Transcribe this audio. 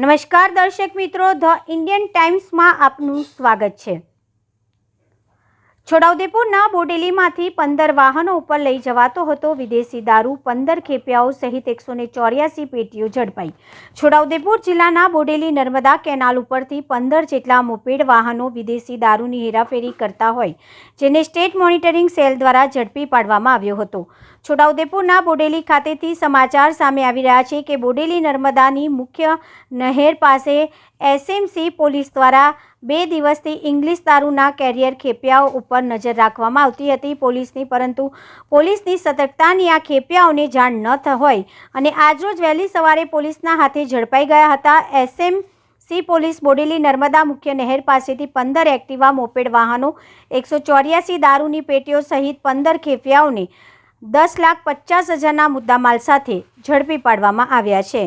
નમસ્કાર દર્શક મિત્રો, ધ ઇન્ડિયન ટાઈમ્સમાં આપનું સ્વાગત છે। છોટાઉદેપુરના બોડેલીમાંથી 15 વાહનો ઉપર લઈ જવાતો હતો વિદેશી દારૂ, 15 ખેપિયાઓ સહિત 184 પેટીઓ ઝડપાઈ। છોટાઉદેપુર જિલ્લાના બોડેલી નર્મદા કેનાલ ઉપરથી 15 જેટલા મોપેડ વાહનો વિદેશી દારૂની હેરાફેરી કરતા હોય, જેને સ્ટેટ મોનિટરિંગ સેલ દ્વારા ઝડપી પાડવામાં આવ્યો હતો। છોટાઉદેપુરના બોડેલી ખાતેથી સમાચાર સામે આવી રહ્યા છે કે બોડેલી નર્મદાની મુખ્ય નહેર પાસે એસએમસી પોલીસ દ્વારા 2 દિવસથી ઇંગ્લિશ દારૂના કેરિયર ખેપિયાઓ ઉપર નજર રાખવામાં આવતી હતી પોલીસની, પરંતુ પોલીસની સતર્કતાની આ ખેપિયાઓને જાણ ન હોય અને આજરોજ વહેલી સવારે પોલીસના હાથે ઝડપાઈ ગયા હતા। એસએમસી પોલીસ બોડેલી નર્મદા મુખ્ય નહેર પાસેથી 15 એક્ટિવા મોપેડ વાહનો, 184 દારૂની પેટીઓ સહિત 15 ખેપિયાઓને 10,50,000ના મુદ્દામાલ સાથે ઝડપી પાડવામાં આવ્યા છે।